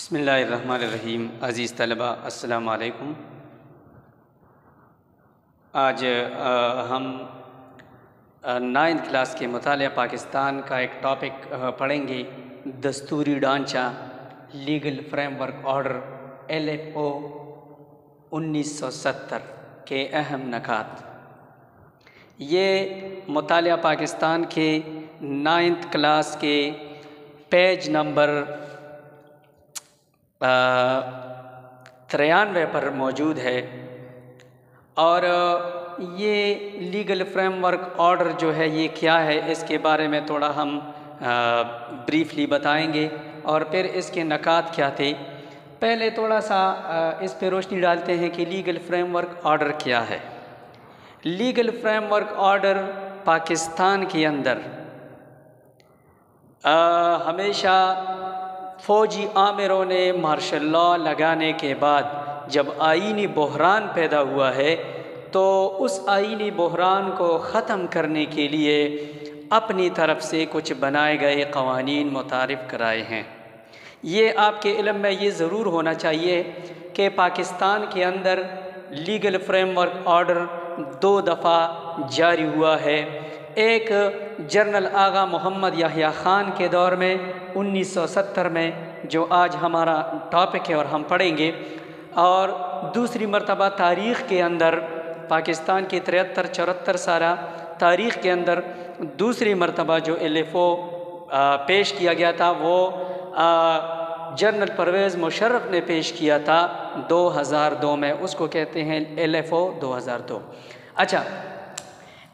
बिस्मिल्लाहिर्रहमानिर्रहीम। अज़ीज़ तलबा अस्सलामु अलैकुम। आज हम 9th क्लास के मुतालिया पाकिस्तान का एक टॉपिक पढ़ेंगे, दस्तूरी ढांचा, लीगल फ्रेमवर्क ऑर्डर LFO 1970 के अहम नकात। ये मुतालिया पाकिस्तान के 9th क्लास के पेज नंबर 93 पर मौजूद है। और ये लीगल फ्रेमवर्क ऑर्डर जो है ये क्या है, इसके बारे में थोड़ा हम ब्रीफली बताएंगे और फिर इसके नकात क्या थे। पहले थोड़ा सा इस पे रोशनी डालते हैं कि लीगल फ्रेमवर्क ऑर्डर क्या है। लीगल फ्रेमवर्क ऑर्डर पाकिस्तान के अंदर हमेशा फ़ौजी आमिरों ने मार्शल लॉ लगाने के बाद जब आईनी बहरान पैदा हुआ है तो उस आईनी बहरान को ख़त्म करने के लिए अपनी तरफ से कुछ बनाए गए क़वानीन मुतारिफ़ कराए हैं। ये आपके इल्म में ये ज़रूर होना चाहिए कि पाकिस्तान के अंदर लीगल फ्रेमवर्क ऑर्डर 2 दफ़ा जारी हुआ है। एक जनरल आगा मोहम्मद याहिया ख़ान के दौर में 1970 में, जो आज हमारा टॉपिक है और हम पढ़ेंगे, और दूसरी मरतबा तारीख़ के अंदर पाकिस्तान की 73-74 साला तारीख़ के अंदर दूसरी मरतबा जो LFO पेश किया गया था वो जनरल परवेज़ मुशर्रफ ने पेश किया था 2002 में। उसको कहते हैं LFO 2002। अच्छा,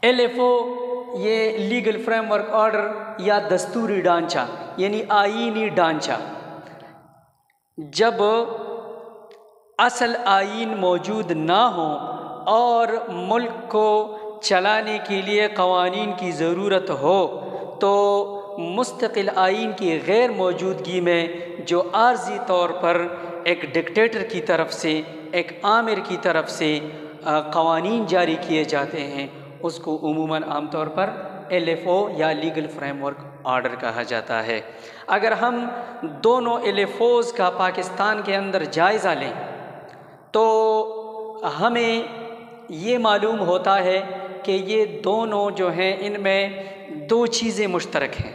LFO ये लीगल फ्रेमवर्क ऑर्डर या दस्तूरी ढांचा यानी आईनी ढांचा, जब असल आईन मौजूद ना हो और मुल्क को चलाने के लिए क़वानीन की ज़रूरत हो तो मुस्तकिल आईन की गैर मौजूदगी में जो आर्जी तौर पर एक डिक्टेटर की तरफ से, एक आमिर की तरफ से क़वानीन जारी किए जाते हैं उसको उमूमन आमतौर पर LFO या लीगल फ्रेमवर्क ऑर्डर कहा जाता है। अगर हम दोनों LFOs का पाकिस्तान के अंदर जायज़ा लें तो हमें ये मालूम होता है कि ये दोनों जो हैं इनमें 2 चीज़ें मुश्तरक हैं।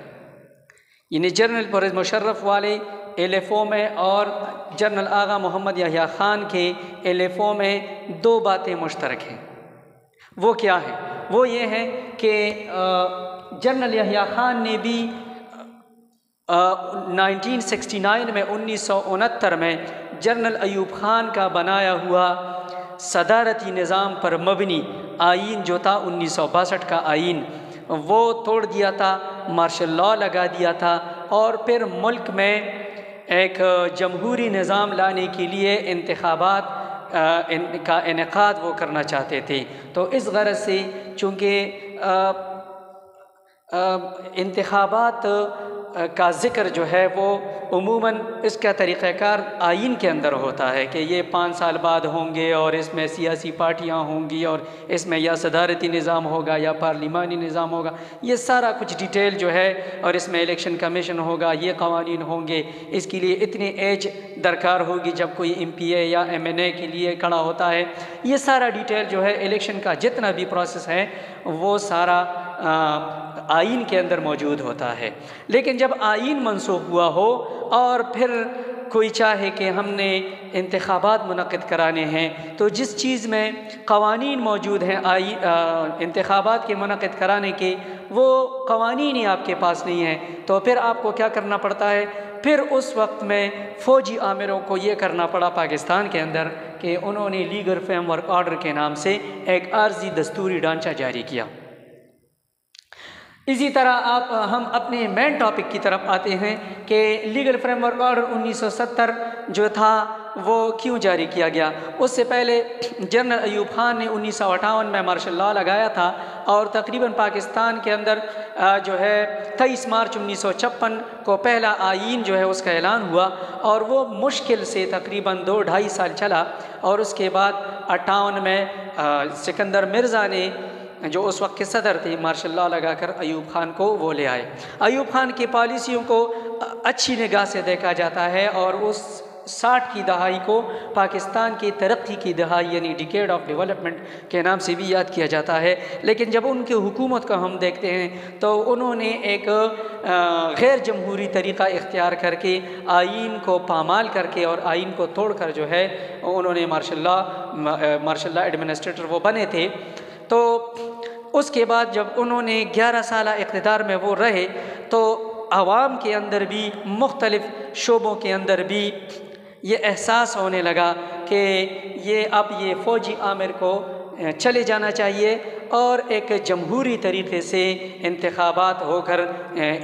यानी जनरल परवेज़ मुशर्रफ वाले LFO में और जनरल आगा मोहम्मद याहिया ख़ान के LFO में 2 बातें मुश्तरक हैं। वो क्या है? वो ये है कि जनरल याहिया ख़ान ने भी 1969 में 1969 में जनरल अयूब ख़ान का बनाया हुआ सदारती निज़ाम पर मबनी आईन जो था 1962 का आईन, वो तोड़ दिया था, मार्शल लॉ लगा दिया था और फिर मुल्क में एक जमहूरी निज़ाम लाने के लिए इंतखाबात का इनेकाद वो करना चाहते थे। तो इस गरज से चूँकि इंतखाबात का ज़िक्र जो है वो उमूमन इसका तरीक़ाकार आईन के अंदर होता है कि ये 5 साल बाद होंगे और इसमें सियासी पार्टियां होंगी और इसमें या सदारती निज़ाम होगा या पार्लिमानी निज़ाम होगा, ये सारा कुछ डिटेल जो है, और इसमें इलेक्शन कमीशन होगा, ये क़वानीन होंगे, इसके लिए इतनी एज दरकार होगी जब कोई MPA या MNA के लिए खड़ा होता है। ये सारा डिटेल जो है इलेक्शन का जितना भी प्रोसेस है वो सारा आईन के अंदर मौजूद होता है। लेकिन जब आईन मनसूख हुआ हो और फिर कोई चाहे कि हमने इंतखाबात मुनक़िद कराने हैं तो जिस चीज़ में क़वानीन मौजूद हैं इंतखाबात के मुनक़िद कराने के, वो क़वानीन ही आपके पास नहीं है, तो फिर आपको क्या करना पड़ता है? फिर उस वक्त में फ़ौजी आमिरों को ये करना पड़ा पाकिस्तान के अंदर कि उन्होंने लीगल फ्रेमवर्क ऑर्डर के नाम से एक आर्जी दस्तूरी ढांचा जारी किया। इसी तरह हम अपने मेन टॉपिक की तरफ आते हैं कि लीगल फ्रेमवर्क ऑर्डर 1970 जो था वो क्यों जारी किया गया। उससे पहले जनरल अयूब ख़ान ने 1958 में मार्शल लॉ लगाया था और तकरीबन पाकिस्तान के अंदर जो है 23 मार्च 1956 को पहला आईन जो है उसका ऐलान हुआ और वो मुश्किल से तकरीबन 2-2.5 साल चला और उसके बाद 58 में सिकंदर मिर्ज़ा ने, जो उस वक्त के सदर थे, मार्शल लॉ लगाकर अयूब ख़ान को वो ले आए। अयूब ख़ान की पॉलिसियों को अच्छी निगाह से देखा जाता है और उस 60 की दहाई को पाकिस्तान की तरक्की की दहाई यानी डिकेड ऑफ डेवलपमेंट के नाम से भी याद किया जाता है। लेकिन जब उनकी हुकूमत को हम देखते हैं तो उन्होंने एक गैर जमहूरी तरीक़ा इख्तियार करके आइन को पामाल करके और आइन को तोड़कर जो है उन्होंने मार्शल लॉ एडमिनिस्ट्रेटर वो बने थे। तो उसके बाद जब उन्होंने 11 साल इक़्तिदार में वो रहे तो आवाम के अंदर भी मुख्तलिफ़ शोबों के अंदर भी ये एहसास होने लगा कि ये फ़ौजी आमिर को चले जाना चाहिए और एक जमहूरी तरीक़े से इंतखाबात होकर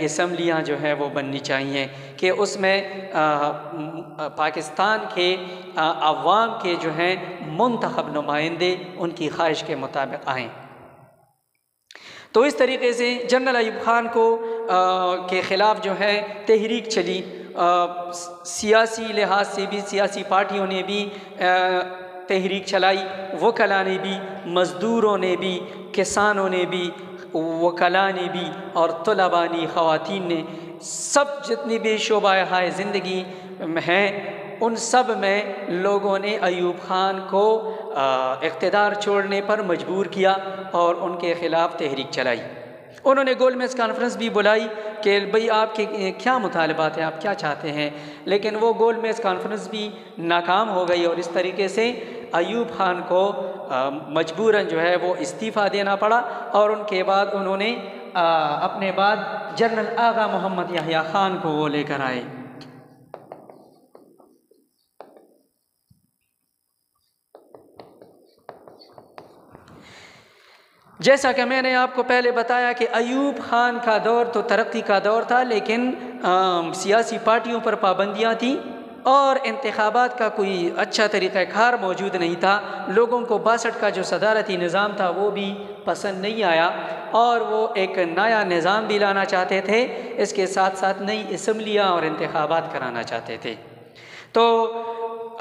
असम्बलियाँ जो है वो बननी चाहिए कि उसमें पाकिस्तान के अवाम के जो हैं मुंतखब नुमाइंदे उनकी ख्वाहिश के मुताबिक आएँ। तो इस तरीके से जनरल अयूब ख़ान को के ख़िलाफ़ जो है तहरीक चली। सियासी लिहाज से भी सियासी पार्टियों ने भी तहरीक चलाई, वकला ने भी, मज़दूरों ने भी, किसानों ने भी, वकला ने भी और तलबा ने, ख़वातीन ने, सब जितनी भी शोबाए हाय ज़िंदगी हैं उन सब में लोगों ने अयूब ख़ान को इक़्तिदार छोड़ने पर मजबूर किया और उनके ख़िलाफ़ तहरीक चलाई। उन्होंने गोलमेज़ कॉन्फ्रेंस भी बुलाई कि भाई आपके क्या मुतालबात हैं, आप क्या चाहते हैं, लेकिन वो गोलमेज़ कॉन्फ्रेंस भी नाकाम हो गई और इस तरीके से अयूब ख़ान को मजबूरन जो है वो इस्तीफ़ा देना पड़ा। और उनके बाद उन्होंने अपने बाद जनरल आगा मोहम्मद याह्या ख़ान को वो लेकर आए। जैसा कि मैंने आपको पहले बताया कि अयूब ख़ान का दौर तो तरक्की का दौर था, लेकिन सियासी पार्टियों पर पाबंदियाँ थीं और इंतखाबात का कोई अच्छा तरीक़ाकार मौजूद नहीं था। लोगों को 62 का जो सदारती निज़ाम था वो भी पसंद नहीं आया और वो एक नया निज़ाम भी लाना चाहते थे, इसके साथ साथ नई असम्बलियाँ और इंतखाबात कराना चाहते थे। तो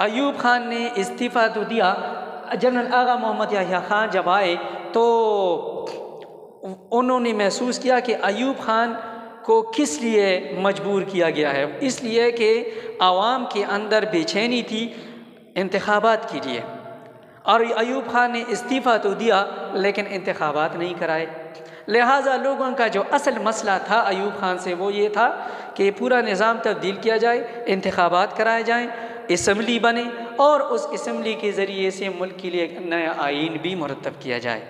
अयूब ख़ान ने इस्तीफ़ा तो दिया। जनरल आगा मोहम्मद याह्या ख़ान जब आए तो उन्होंने महसूस किया कि अयूब ख़ान को किस लिए मजबूर किया गया है, इसलिए कि आवाम के अंदर बेचैनी थी इंतखाबात के लिए और अयूब ख़ान ने इस्तीफ़ा तो दिया लेकिन इंतखाबात नहीं कराए। लिहाजा लोगों का जो असल मसला था अयूब ख़ान से वो ये था कि पूरा निज़ाम तब्दील किया जाए, इंतखाबात कराए जाएँ, असम्बली बने और उस असम्बली के ज़रिए से मुल्क के लिए एक नया आइन भी मुरतब किया जाए।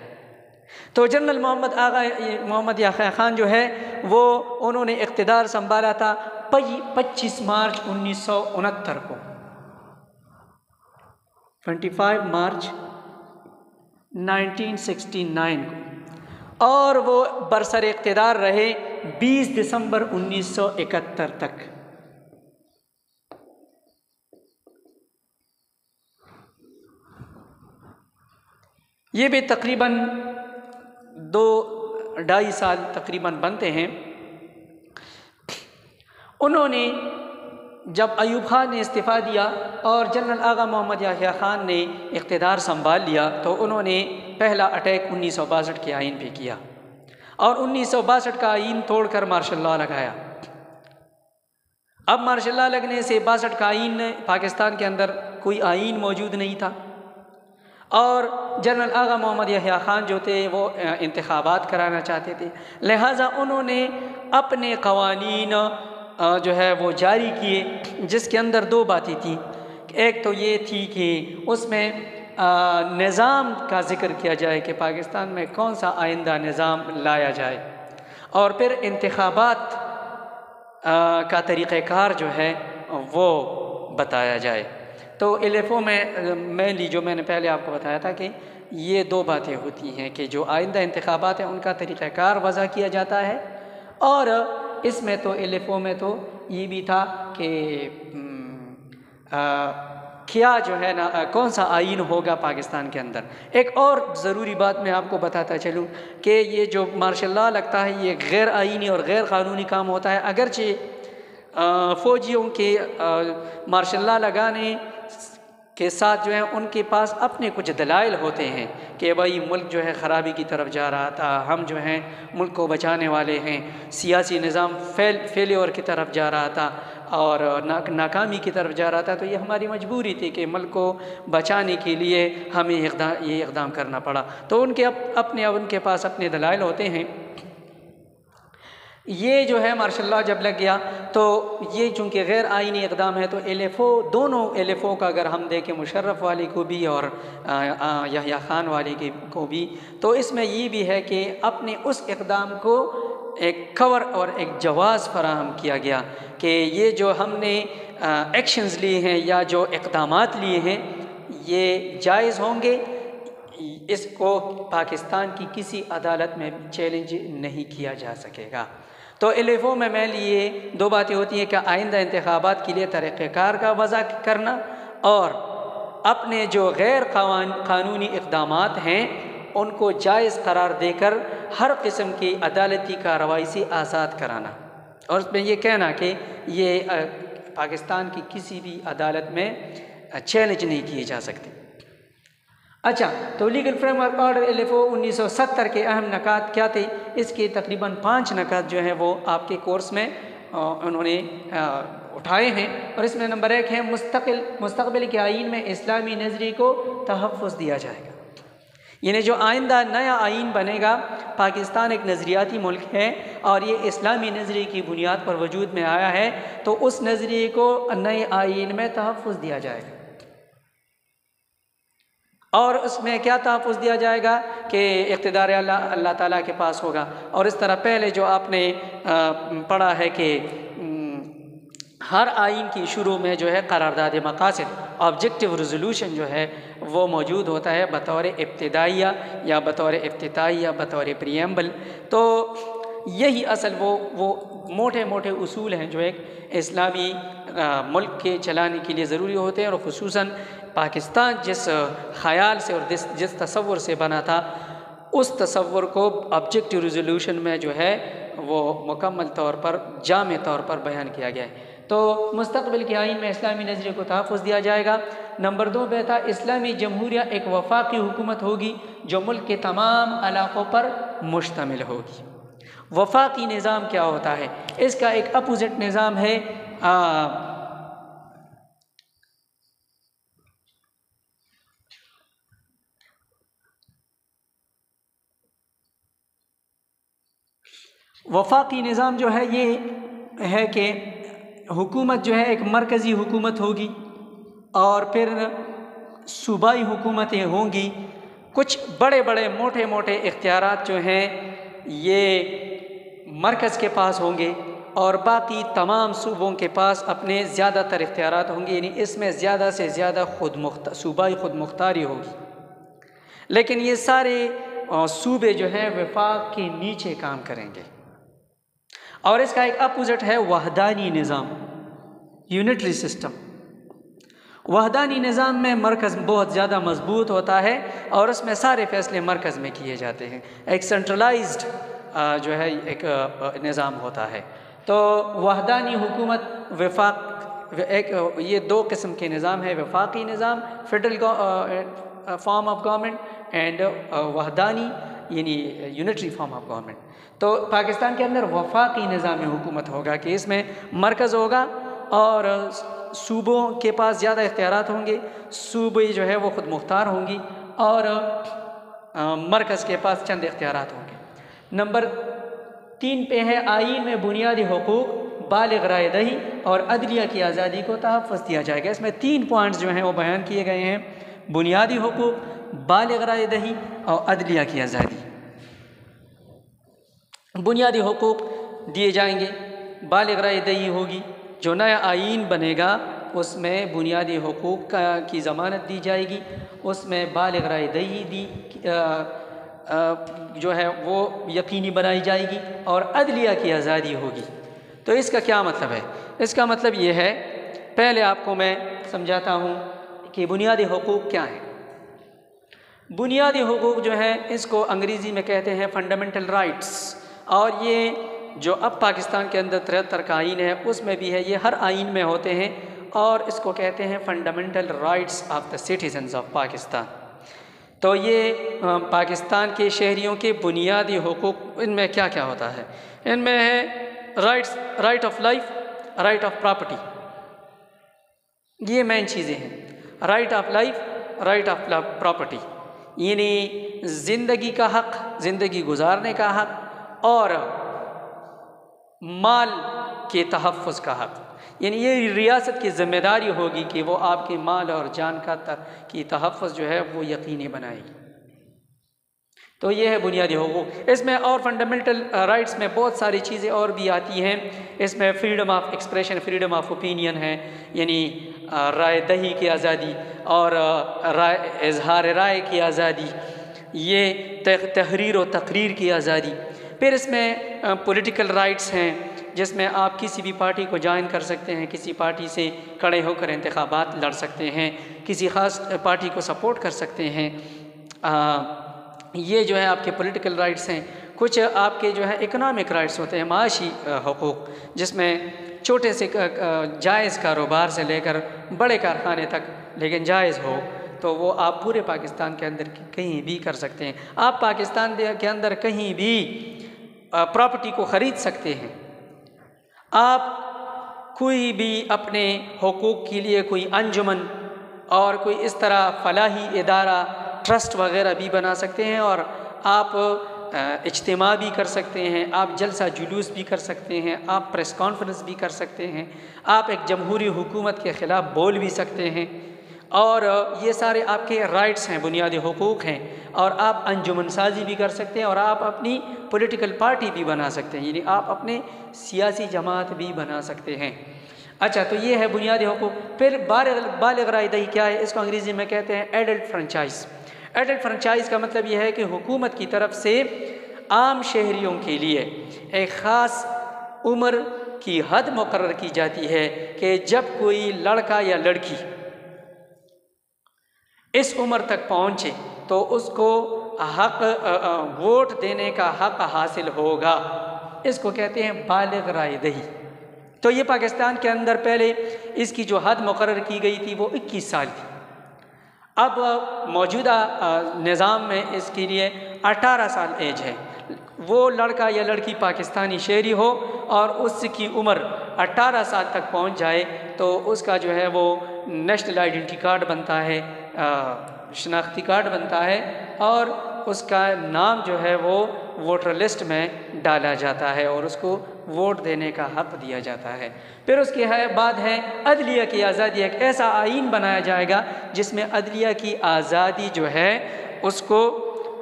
तो जनरल मोहम्मद याह्या ख़ान जो है वो उन्होंने इक़्तिदार संभाला था 25 मार्च 1969 को, 25 मार्च 1969 को, और वो बरसर इक़्तिदार रहे 20 दिसंबर 1971 तक। ये भी तकरीबन 2-2.5 साल तकरीबन बनते हैं। उन्होंने जब अयूब ख़ान ने इस्तीफ़ा दिया और जनरल आगा मोहम्मद याह्या ख़ान ने इक़्तिदार संभाल लिया तो उन्होंने पहला अटैक 1962 के आइन पे किया और 1962 का आइन तोड़कर मार्शल लॉ लगाया। अब मार्शल लॉ लगने से 62 का आइन, पाकिस्तान के अंदर कोई आइन मौजूद नहीं था और जनरल आगा मोहम्मद याह्या ख़ान जो थे वो इंतखाबात कराना चाहते थे। लिहाजा उन्होंने अपने क़वानीन जो है वो जारी किए जिसके अंदर 2 बातें थीं। एक तो ये थी कि उसमें निज़ाम का ज़िक्र किया जाए कि पाकिस्तान में कौन सा आइंदा निज़ाम लाया जाए और फिर इंतखाबात का तरीक़ाकार जो है वो बताया जाए। तो LFO में मेनली जो मैंने पहले आपको बताया था कि ये 2 बातें होती हैं कि जो आइंदा इंतखाबात हैं उनका तरीक़ाकार वज़ा किया जाता है और इसमें तो LFO में तो ये भी था कि क्या जो है ना कौन सा आइन होगा पाकिस्तान के अंदर। एक और ज़रूरी बात मैं आपको बताता चलूँ कि ये जो मार्शल लॉ लगता है ये गैर आइनी और गैर क़ानूनी काम होता है। अगरचे फ़ौजियों के मार्शल लॉ लगाने के साथ जो है उनके पास अपने कुछ दलाइल होते हैं कि भाई मुल्क जो है ख़राबी की तरफ जा रहा था, हम जो हैं मुल्क को बचाने वाले हैं, सियासी निज़ाम फेलियर की तरफ जा रहा था और नाकामी की तरफ जा रहा था, तो ये हमारी मजबूरी थी कि मुल्क को बचाने के लिए हमें ये इक़दाम करना पड़ा। तो उनके पास अपने दलाइल होते हैं। ये जो है मार्शल लॉ जब लग गया तो ये चूँकि गैर आइनी इक़दाम है, तो दोनों एलएफओ का अगर हम देखें, मुशर्रफ वाली को भी और यहया खान वाली को भी, तो इसमें ये भी है कि अपने उस इक़दाम को एक कवर और एक जवाज़ फराहम किया गया कि ये जो हमने एक्शंस लिए हैं या जो इक़दामात लिए हैं ये जायज़ होंगे, इसको पाकिस्तान की किसी अदालत में चैलेंज नहीं किया जा सकेगा। तो एलएफओ में मेरे लिए दो बातें होती हैं कि आइंदा इंतखाबात के लिए तरीक़ेकार का वज़ा करना और अपने जो गैर कानूनी इक़दामात हैं उनको जायज़ करार देकर हर किस्म की अदालती कार्रवाई से आज़ाद कराना, और उसमें ये कहना कि ये पाकिस्तान की किसी भी अदालत में चैलेंज नहीं किए जा सकते। अच्छा, तो लीगल फ्रेमवर्क ऑर्डर एलएफओ 1970 के अहम नकात क्या थे? इसके तकरीबन 5 नकात जो हैं वो आपके कोर्स में उन्होंने उठाए हैं, और इसमें नंबर 1 है मुस्तक़बिल के आइन में इस्लामी नज़रिए को तहफ़्फ़ुज़ दिया जाएगा। यानी जो आइंदा नया आइन बनेगा, पाकिस्तान एक नज़रियाती मुल्क है और ये इस्लामी नज़रिए की बुनियाद पर वजूद में आया है, तो उस नज़रिए को नए आइन में तहफ़्फ़ुज़ दिया जाएगा। और उसमें क्या तहफ़्फ़ुज़ दिया जाएगा कि इक़्तिदार अल्लाह ताला के पास होगा। और इस तरह पहले जो आपने पढ़ा है कि हर आइन की शुरू में जो है करारदाद मकासद, ऑब्जेक्टिव रेजोल्यूशन जो है वो मौजूद होता है बतौर इब्तिदाइया या बतौर इफ्तिताइया, बतौर प्रीएम्बल। तो यही असल वो मोटे मोटे उसूल हैं जो एक इस्लामी मुल्क के चलाने के लिए ज़रूरी होते हैं, और ख़ुसूसन पाकिस्तान जिस ख़याल से और जिस तसव्वुर से बना था, उस तसव्वुर को ऑब्जेक्टिव रेजोल्यूशन में जो है वो मुकम्मल तौर पर जामे तौर पर बयान किया गया है। तो मुस्तक़बिल के आइन में इस्लामी नज़रिए को तहफ़्फ़ुज़ दिया जाएगा। नंबर 2 पे था इस्लामी जमहूरिया एक वफ़ाक़ी हुकूमत होगी जो मुल्क के तमाम इलाक़ों पर मुश्तमिल होगी। वफ़ाक़ी निज़ाम क्या होता है? इसका एक अपोजिट निज़ाम है वफ़ाक़ी निज़ाम जो है ये है कि हुकूमत जो है एक मरकज़ी हुकूमत होगी और फिर सूबाई हुकूमतें होंगी। कुछ बड़े बड़े मोटे मोटे इख्तियारात जो हैं ये मरकज़ के पास होंगे और बाकी तमाम सूबों के पास अपने ज़्यादातर इख्तियारात होंगे, यानी इसमें ज़्यादा से ज़्यादा सूबाई खुद मुख्तारी होगी। लेकिन ये सारे सूबे जो हैं वफाक के नीचे काम करेंगे। और इसका एक अपोजिट है वहदानी निज़ाम, यूनिटरी सिस्टम। वहदानी निज़ाम में मरकज़ बहुत ज़्यादा मजबूत होता है और उसमें सारे फ़ैसले मरकज़ में किए जाते हैं। एक सेंट्रलाइज्ड जो है एक निज़ाम होता है। तो वहदानी हुकूमत वफाक ये 2 किस्म के निज़ाम है, वफाकी निज़ाम federal form of government and वहदानी यानी यूनिटरी फॉर्म ऑफ गवर्नमेंट। तो पाकिस्तान के अंदर वफाकी निज़ाम हुकूमत होगा कि इसमें मरकज़ होगा और सूबों के पास ज़्यादा इख्तियारात होंगे, सूबे जो है वो खुद मुख्तार होंगी और मरकज़ के पास चंद इख्तियारात होंगे। नंबर 3 पे है आइन में बुनियादी हुकूक, बालिग़ राय दही और अदलिया की आज़ादी को तहफ़्फ़ुज़ दिया जाएगा। इसमें 3 पॉइंट्स जो हैं वो बयान किए गए हैं, बुनियादी हुकूक, बालिग़ राय दही और अदलिया की आज़ादी। बुनियादी हुकूक दिए जाएंगे, बालिग़ राय दही होगी। जो नया आइन बनेगा उसमें बुनियादी हुकूक की ज़मानत दी जाएगी, उसमें बालिग़ राय दही जो है वो यकीनी बनाई जाएगी और अदलिया की आज़ादी होगी। तो इसका क्या मतलब है? इसका मतलब ये है, पहले आपको मैं समझाता हूँ कि बुनियादी हुकूक क्या है। बुनियादी हुकूक जो है इसको अंग्रेज़ी में कहते हैं फंडामेंटल राइट्स, और ये जो अब पाकिस्तान के अंदर 73 का आइन है उसमें भी है, ये हर आइन में होते हैं और इसको कहते हैं fundamental rights of the citizens of Pakistan. तो ये पाकिस्तान के शहरियों के बुनियादी हुकूक, इनमें क्या क्या होता है? इनमें है right of life, right of property, ये मेन चीज़ें हैं। Right of life, right of property, यानी ज़िंदगी का हक़, ज़िंदगी गुजारने का हक़, और माल के तहफ़्फ़ुज़ का हक़। यानी ये रियासत की ज़िम्मेदारी होगी कि वो आपके माल और जान की तहफ़्फ़ुज़ जो है वो यकीनी बनाएगी। तो ये है बुनियादी हुकूक़। इसमें और फंडामेंटल राइट्स में बहुत सारी चीज़ें और भी आती हैं। इसमें freedom of expression, freedom of opinion है, यानी राय दही की आज़ादी और इजहार राय की आज़ादी, ये तहरीर और तकरीर की आज़ादी। फिर इसमें पॉलिटिकल राइट्स हैं, जिसमें आप किसी भी पार्टी को ज्वाइन कर सकते हैं, किसी पार्टी से खड़े होकर इंतखाबात लड़ सकते हैं, किसी ख़ास पार्टी को सपोर्ट कर सकते हैं। ये जो है आपके पॉलिटिकल राइट्स हैं। कुछ आपके जो है इकनॉमिक राइट्स होते हैं, माशी हुकूक़, जिसमें छोटे से जायज़ कारोबार से लेकर बड़े कारखाने तक लेकिन जायज़ हो, तो वो आप पूरे पाकिस्तान के अंदर कहीं भी कर सकते हैं। आप पाकिस्तान के अंदर कहीं भी प्रॉपर्टी को ख़रीद सकते हैं। आप कोई भी अपने हुकूक़ के लिए कोई अंजुमन और कोई इस तरह फलाही इदारा, ट्रस्ट वग़ैरह भी बना सकते हैं, और आप इज्तिमा भी कर सकते हैं, आप जलसा जुलूस भी कर सकते हैं, आप प्रेस कॉन्फ्रेंस भी कर सकते हैं, आप एक जमहूरी हुकूमत के ख़िलाफ़ बोल भी सकते हैं, और ये सारे आपके राइट्स हैं, बुनियादी हुकूक़ हैं। और आप अंजुमन साजी भी कर सकते हैं, और आप अपनी पॉलिटिकल पार्टी भी बना सकते हैं, यानी आप अपने सियासी जमात भी बना सकते हैं। अच्छा, तो ये है बुनियादी हुकूक़। फिर बालिग़ राय दही क्या है? इसको अंग्रेज़ी में कहते हैं एडल्ट फ्रेंचाइज़। एडल्ट फ्रेंचाइज़ का मतलब यह है कि हुकूमत की तरफ से आम शहरियों के लिए एक ख़ास उम्र की हद मुकर्रर की जाती है कि जब कोई लड़का या लड़की इस उम्र तक पहुँचे तो उसको वोट देने का हक़ हासिल होगा। इसको कहते हैं बालिग़ राय दही। तो ये पाकिस्तान के अंदर पहले इसकी जो हद मुकर्रर की गई थी वो 21 साल थी। अब मौजूदा निज़ाम में इसके लिए 18 साल एज है। वो लड़का या लड़की पाकिस्तानी शहरी हो और उसकी उम्र 18 साल तक पहुंच जाए तो उसका जो है वो नेशनल आइडेंटिटी कार्ड बनता है, शनाख्ती कार्ड बनता है, और उसका नाम जो है वो वोटर लिस्ट में डाला जाता है और उसको वोट देने का हक़ दिया जाता है। फिर उसके बाद है अदलिया की आज़ादी। एक ऐसा आईन बनाया जाएगा जिसमें अदलिया की आज़ादी जो है उसको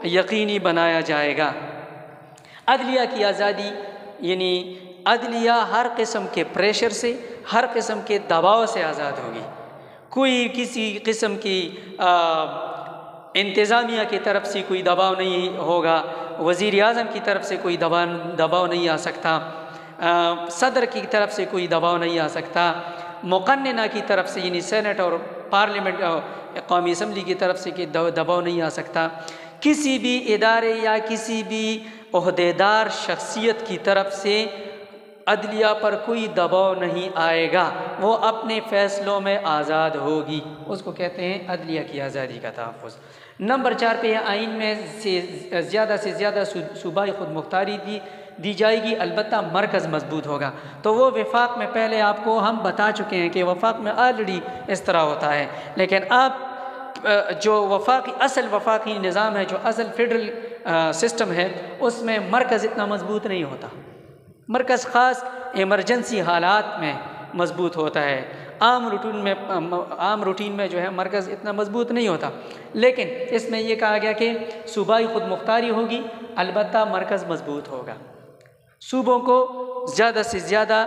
यकीनी बनाया जाएगा। अदलिया की आज़ादी यानी अदलिया हर किस्म के प्रेशर से, हर किस्म के दबाव से आज़ाद होगी। कोई किसी किस्म की इंतज़ामिया की तरफ से कोई दबाव नहीं होगा, वज़ीर आज़म की तरफ से कोई दबाव नहीं आ सकता, सदर की तरफ से कोई दबाव नहीं आ सकता, मुक़न्निना की तरफ से यानी सेनेट और पार्लियामेंट और कौमी असम्बली की तरफ से दबाव नहीं आ सकता, किसी भी इदारे या किसी भी ओहदेदार शख्सियत की तरफ से अदलिया पर कोई दबाव नहीं आएगा, वो अपने फ़ैसलों में आज़ाद होगी। उसको कहते हैं अदलिया की आज़ादी का तहफ़्फ़ुज़। नंबर 4 पे आइन में से ज़्यादा सूबाई खुद मुख्तारी दी जाएगी, अलबत्ता मरकज़ मजबूत होगा। तो वो वफाक में पहले आपको हम बता चुके हैं कि वफाक में ऑलरेडी इस तरह होता है, लेकिन अब जो असल वफाकी निज़ाम है, जो असल फेडरल सिस्टम है, उसमें मरकज़ इतना मजबूत नहीं होता। मरकज़ ख़ास इमरजेंसी हालात में मजबूत होता है। आम रूटीन में जो है मरकज़ इतना मजबूत नहीं होता, लेकिन इसमें यह कहा गया कि सूबाई खुद मुख्तारी होगी, अलबत्ता मरकज़ मजबूत होगा। सूबों को ज़्यादा से ज़्यादा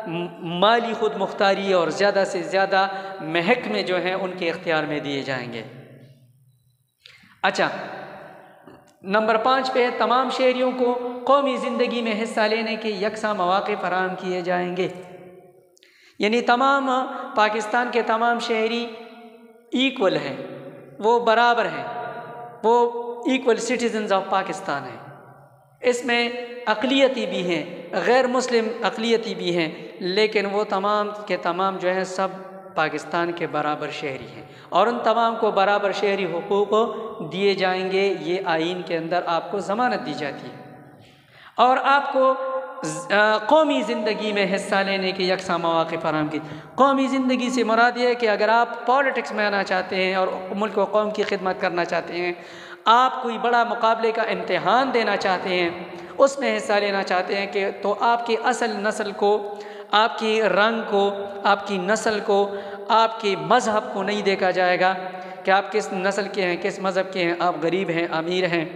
माली खुद मुख्तारी और ज़्यादा से ज़्यादा महकमे जो हैं उनके इख्तियार में दिए जाएंगे। अच्छा, नंबर 5 पे तमाम शहरियों को कौमी ज़िंदगी में हिस्सा लेने के यकसा मौक़े फराहम किए जाएंगे। यानी तमाम पाकिस्तान के तमाम शहरी इक्वल हैं, वो बराबर हैं, वो इक्वल सिटीज़न्स ऑफ पाकिस्तान हैं। इसमें अक़लियती भी हैं, गैर मुस्लिम अक़लियती भी हैं, लेकिन वो तमाम के तमाम जो हैं सब पाकिस्तान के बराबर शहरी हैं और उन तमाम को बराबर शहरी हुकूक़ दिए जाएंगे। ये आइन के अंदर आपको ज़मानत दी जाती है और आपको कौमी ज़िंदगी में हिस्सा लेने के यकसा मौक़े फराहम की। कौमी ज़िंदगी से मुराद ये है कि अगर आप पॉलिटिक्स में आना चाहते हैं और मुल्क व कौम की खिदमत करना चाहते हैं, आप कोई बड़ा मुकाबले का इम्तिहान देना चाहते हैं, उसमें हिस्सा लेना चाहते हैं कि तो आपकी असल नस्ल को, आपकी रंग को, आपकी नस्ल को, आपके मज़हब को नहीं देखा जाएगा कि आप किस नस्ल के हैं, किस मज़हब के हैं, आप गरीब हैं, अमीर हैं।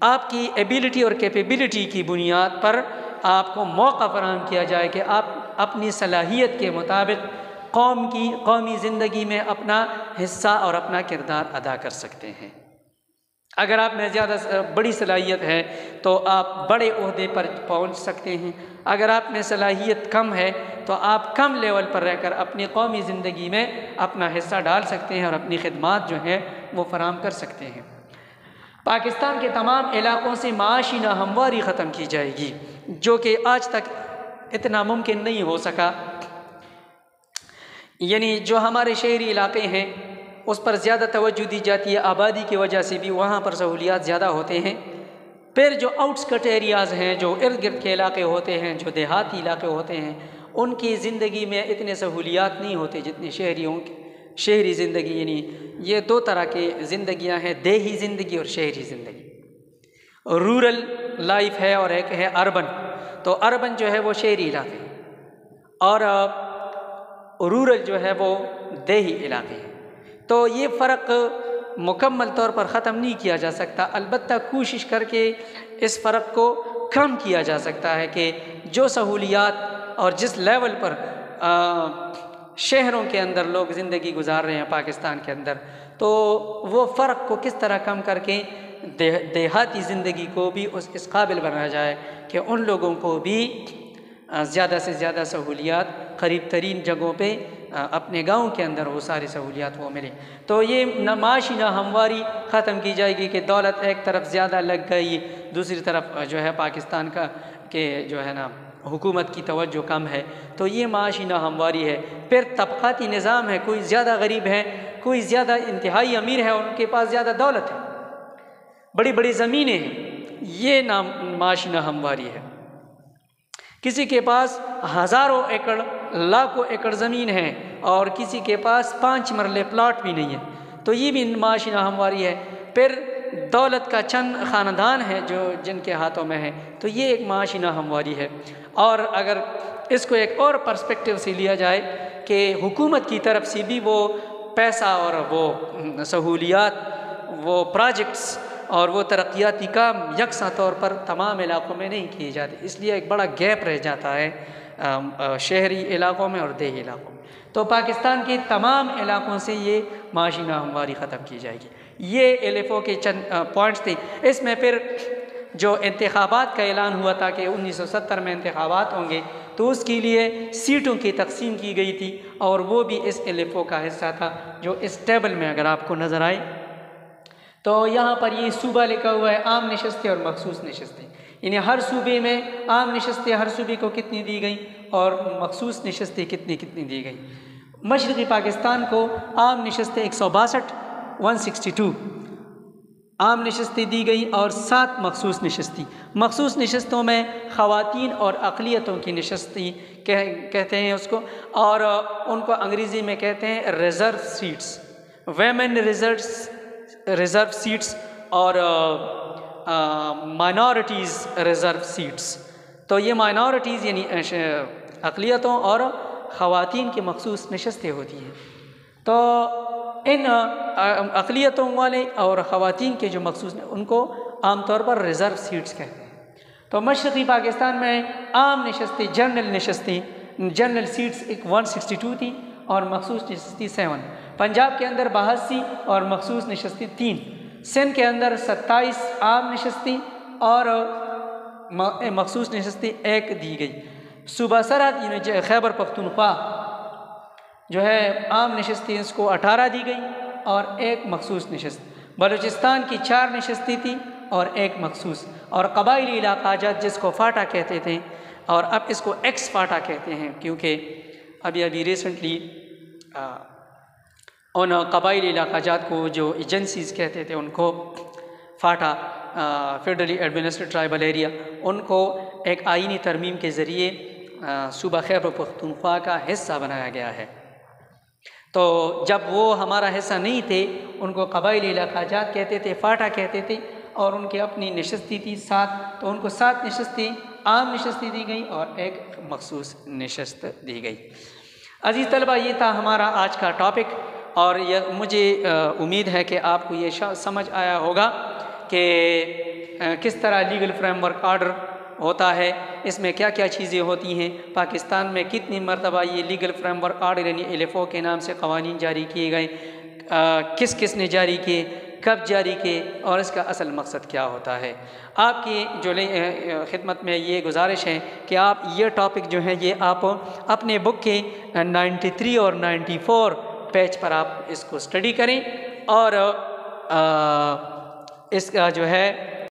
आपकी एबिलिटी और कैपेबिलिटी की बुनियाद पर आपको मौका फराहम किया जाए कि आप अपनी सलाहियत के मुताबिक कौमी ज़िंदगी में अपना हिस्सा और अपना किरदार अदा कर सकते हैं। अगर आप में ज़्यादा बड़ी सलाहियत है तो आप बड़े ओहदे पर पहुंच सकते हैं। अगर आप में सलाहियत कम है तो आप कम लेवल पर रहकर अपनी कौमी ज़िंदगी में अपना हिस्सा डाल सकते हैं और अपनी खिदमात जो है वो फराहम कर सकते हैं। पाकिस्तान के तमाम इलाक़ों से माशी नाहमवारी ख़त्म की जाएगी, जो कि आज तक इतना मुमकिन नहीं हो सका। यानी जो हमारे शहरी इलाक़े हैं उस पर ज़्यादा तवज्जो दी जाती है, आबादी की वजह से भी वहाँ पर सहूलियात ज़्यादा होते हैं। फिर जो आउटस्कट एरियाज़ हैं, जो इर्द गिर्द के इलाके होते हैं, जो देहाती इलाके होते हैं, उनकी ज़िंदगी में इतने सहूलियात नहीं होते जितनी शहरी ज़िंदगी। यानी ये दो तरह की ज़िंदगियाँ हैं, देही ज़िंदगी और शहरी ज़िंदगी। रूरल लाइफ है और एक है अर्बन। तो अर्बन जो है वो शहरी इलाके और रूरल जो है वो देही इलाके हैं। तो ये फ़र्क मुकम्मल तौर पर ख़त्म नहीं किया जा सकता, अलबत्ता कोशिश करके इस फ़र्क को कम किया जा सकता है कि जो सहूलियात और जिस लेवल पर शहरों के अंदर लोग ज़िंदगी गुजार रहे हैं पाकिस्तान के अंदर, तो वो फ़र्क को किस तरह कम करके देहाती ज़िंदगी को भी इस काबिल बनाया जाए कि उन लोगों को भी ज़्यादा से ज़्यादा सहूलियात करीब तरीन जगहों पे अपने गाँव के अंदर वो सारी सहूलियात वो मिले। तो ये माशी नाहमवारी ख़त्म की जाएगी कि दौलत एक तरफ ज़्यादा लग गई, दूसरी तरफ जो है पाकिस्तान का के जो है ना हुकूमत की तवज्जो कम है, तो ये माशी नाहमवारी है। फिर तबक़ाती निज़ाम है, कोई ज़्यादा गरीब है, कोई ज़्यादा इंतहाई अमीर है, उनके पास ज़्यादा दौलत है, बड़ी बड़ी ज़मीनें हैं, ये माशी नाहमवारी है। किसी के पास हज़ारों एकड़ लाखों एकड़ ज़मीन है और किसी के पास 5 मरले प्लाट भी नहीं है, तो ये भी माशी नाहमवारी है। फिर दौलत का चंद ख़ानदान है जो जिनके हाथों में है, तो ये एक माशी नाहमवारी है। और अगर इसको एक और पर्सपेक्टिव से लिया जाए कि हुकूमत की तरफ से भी वो पैसा और वो सहूलियात, वो प्रोजेक्ट्स और वो तरक्याती काम यकसा तौर पर तमाम इलाक़ों में नहीं किए जाते, इसलिए एक बड़ा गैप रह जाता है शहरी इलाक़ों में और देही इलाक़ों में। तो पाकिस्तान के तमाम इलाक़ों से ये माशी नाहमवारी ख़त्म की जाएगी। ये LFO के चंद पॉइंट्स थे। इसमें फिर जो इंतखाबात का ऐलान हुआ था कि 1970 में इंतखाबात होंगे, तो उसके लिए सीटों की तकसीम की गई थी और वो भी इस LFO का हिस्सा था, जो इस टेबल में अगर आपको नज़र आए तो यहाँ पर ये सूबा लिखा हुआ है, आम नशस्तें और मखसूस नशस्तें। यानी हर सूबे में आम नशस्तें हर सूबे को कितनी दी गई और मखसूस नशस्तें कितनी दी गई। मशरक़ी पाकिस्तान को आम नशस्तें 162 आम नशस्तें दी गई और 7 मखसूस नशस्तें। मखसूस नशस्तों में ख़वातीन और अक़लियतों की नशस्तें कहते हैं उसको, और उनको अंग्रेज़ी में कहते हैं reserve seats, women reserve seats और माइनॉरिटीज़ रिज़र्व सीट्स। तो ये माइनॉरिटीज़ यानी अक़लियतों और ख़वातीन की मखसूस नशस्तें होती हैं। तो इन अक़लियतों वाले और ख़वातीन के जो मखसूस उनको आम तौर पर रिज़र्व सीट्स कहते हैं। तो मशरक़ी पाकिस्तान में आम नशस्तें जनरल सीट्स 162 थी और मखसूस नशस्तें 7। पंजाब के अंदर 82 और मखसूस नशस्तें 3। सिंध के अंदर 27 आम नशस्तें और मखसूस नशस्तें 1 दी गई। सूबा सरहद यानी खैबर पख्तूनख्वा जो है आम नशस्तें इसको 18 दी गई और 1 मखसूस नशस्त। बलूचिस्तान की 4 नशस्तें थी और 1 मखसूस। और कबायली इलाक़ा जिसको फाटा कहते थे और अब इसको एक्स फाटा कहते हैं, क्योंकि अभी रिसेंटली उन कबायली इलाक़ाजात को जो एजेंसीज़ कहते थे उनको फाटा फेडरली एडमिनिस्ट्रेटेड ट्राइबल एरिया, उनको एक आईनी तरमीम के ज़रिए सूबा खैबर पख्तूनख्वा का हिस्सा बनाया गया है। तो जब वो हमारा हिस्सा नहीं थे, उनको कबाइली इलाक़ाजात कहते थे, फाटा कहते थे, और उनकी अपनी नशस्ती थी 7, तो उनको 7 नशस्तें आम नशस्तें दी गई और एक मखसूस नशस्त दी गई। अज़ीज़ तलबा, ये था हमारा आज का टॉपिक, और यह मुझे उम्मीद है कि आपको ये समझ आया होगा कि किस तरह लीगल फ्रेमवर्क आर्डर होता है, इसमें क्या क्या चीज़ें होती हैं, पाकिस्तान में कितनी मरतबा ये लीगल फ्रेमवर्क आर्डर यानी LFO के नाम से क़वानीन जारी किए गए, किस किस ने जारी किए, कब जारी किए, और इसका असल मकसद क्या होता है। आपकी जो खिदमत में ये गुजारिश है कि आप ये टॉपिक जो है ये आप अपने बुक के 93 और 94 पेज पर आप इसको स्टडी करें, और इसका जो है